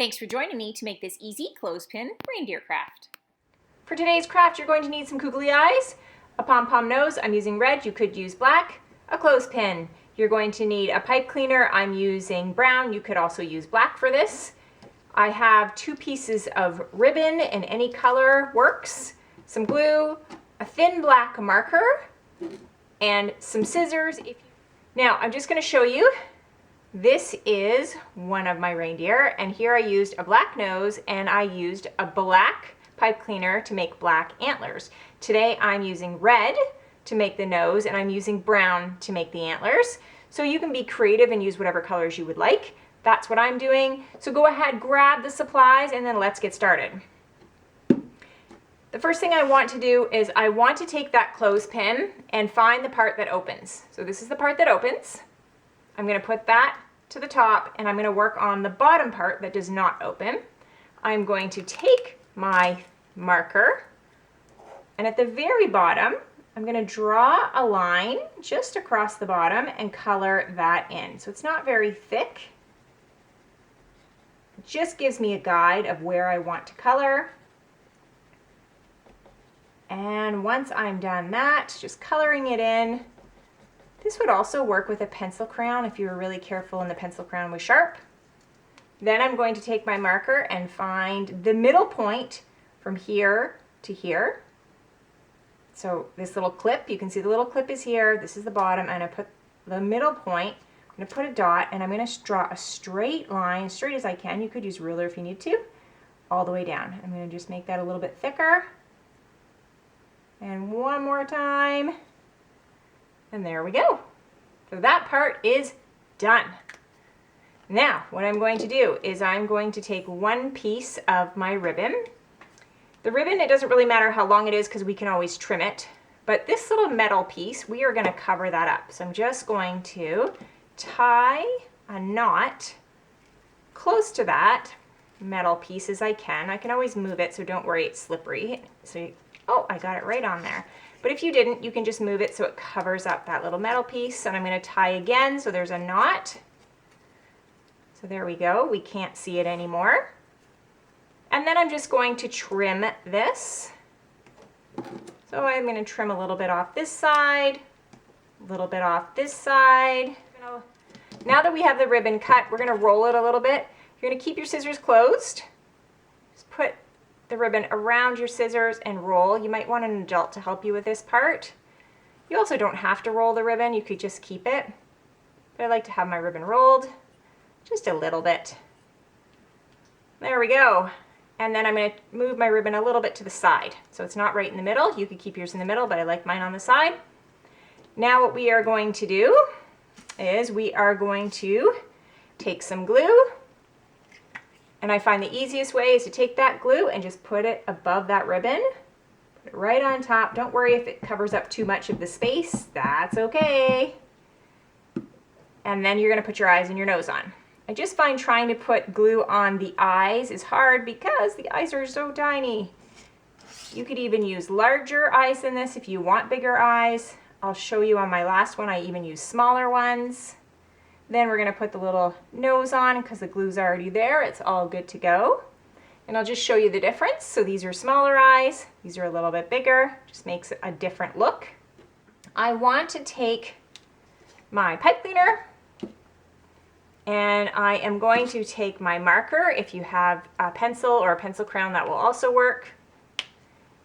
Thanks for joining me to make this easy clothespin reindeer craft. For today's craft, you're going to need some googly eyes, a pom-pom nose, I'm using red, you could use black, a clothespin. You're going to need a pipe cleaner, I'm using brown, you could also use black for this. I have 2 pieces of ribbon in any color works, some glue, a thin black marker, and some scissors. Now, I'm just going to show you. This is one of my reindeer, and here I used a black nose and I used a black pipe cleaner to make black antlers. Today I'm using red to make the nose and I'm using brown to make the antlers. So you can be creative and use whatever colors you would like. That's what I'm doing. So go ahead, grab the supplies, and then let's get started. The first thing I want to do is I want to take that clothespin and find the part that opens. So this is the part that opens. I'm going to put that to the top and I'm going to work on the bottom part that does not open. I'm going to take my marker and at the very bottom I'm going to draw a line just across the bottom and color that in. So it's not very thick. It just gives me a guide of where I want to color. And once I'm done that, just coloring it in. This would also work with a pencil crayon if you were really careful and the pencil crayon was sharp. Then I'm going to take my marker and find the middle point from here to here. So this little clip, you can see the little clip is here. This is the bottom, and I put the middle point. I'm going to put a dot, and I'm going to draw a straight line, as straight as I can. You could use a ruler if you need to, all the way down. I'm going to just make that a little bit thicker. And one more time. And there we go. So that part is done. Now, what I'm going to do is I'm going to take one piece of my ribbon. The ribbon, it doesn't really matter how long it is because we can always trim it. But this little metal piece, we are going to cover that up. So I'm just going to tie a knot close to that metal piece as I can. I can always move it, so don't worry, it's slippery. Oh, I got it right on there. But if you didn't, you can just move it so it covers up that little metal piece. And I'm going to tie again so there's a knot. So there we go. We can't see it anymore. And then I'm just going to trim this. So I'm going to trim a little bit off this side, a little bit off this side. Now that we have the ribbon cut, we're going to roll it a little bit. You're going to keep your scissors closed. Just put the ribbon around your scissors and roll. You might want an adult to help you with this part. You also don't have to roll the ribbon, you could just keep it. But I like to have my ribbon rolled just a little bit. There we go. And then I'm going to move my ribbon a little bit to the side. So it's not right in the middle. You could keep yours in the middle, but I like mine on the side. Now what we are going to do is we are going to take some glue. And I find the easiest way is to take that glue and just put it above that ribbon. Put it right on top. Don't worry if it covers up too much of the space. That's okay. And then you're going to put your eyes and your nose on. I just find trying to put glue on the eyes is hard because the eyes are so tiny. You could even use larger eyes than this if you want bigger eyes. I'll show you on my last one. I even use smaller ones. Then we're going to put the little nose on because the glue's already there. It's all good to go. And I'll just show you the difference. So these are smaller eyes. These are a little bit bigger. Just makes it a different look. I want to take my pipe cleaner and I am going to take my marker. If you have a pencil or a pencil crayon, that will also work.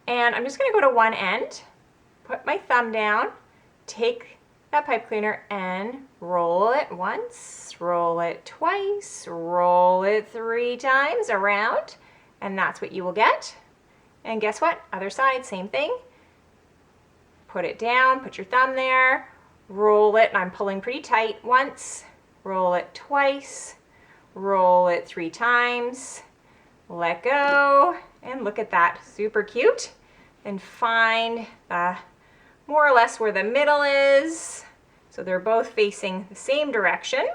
And I'm just going to go to one end, put my thumb down, take that pipe cleaner and roll it once, roll it twice, roll it 3 times around, and that's what you will get. And guess what? Other side, same thing. Put it down, put your thumb there, roll it, and I'm pulling pretty tight once, roll it twice, roll it 3 times, let go, and look at that, super cute. And find more or less where the middle is. So they're both facing the same direction.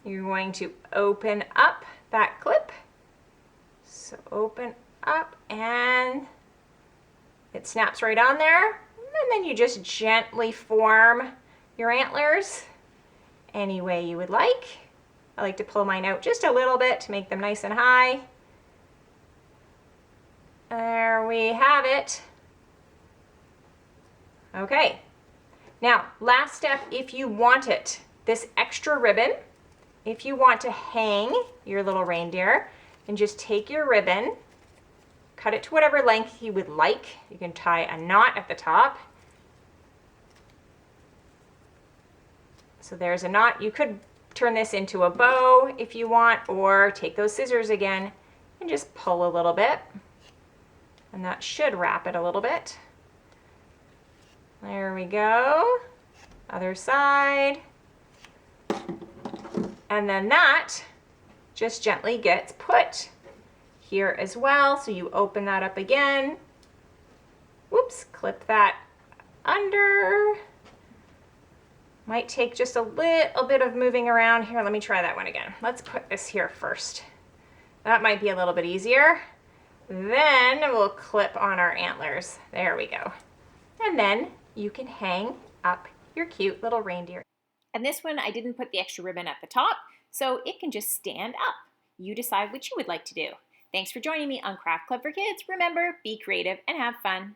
You're going to open up that clip. So open up and it snaps right on there. And then you just gently form your antlers any way you would like. I like to pull mine out just a little bit to make them nice and high. There we have it. Okay, now last step, if you want it, this extra ribbon, if you want to hang your little reindeer, then just take your ribbon, cut it to whatever length you would like. You can tie a knot at the top. So there's a knot. You could turn this into a bow if you want, or take those scissors again and just pull a little bit. And that should wrap it a little bit. There we go. Other side. And then that just gently gets put here as well. So you open that up again. Whoops, clip that under. Might take just a little bit of moving around here. Let me try that one again. Let's put this here first. That might be a little bit easier. Then we'll clip on our antlers. There we go. And then you can hang up your cute little reindeer. And this one, I didn't put the extra ribbon at the top, so it can just stand up. You decide what you would like to do. Thanks for joining me on Craft Club for Kids. Remember, be creative and have fun.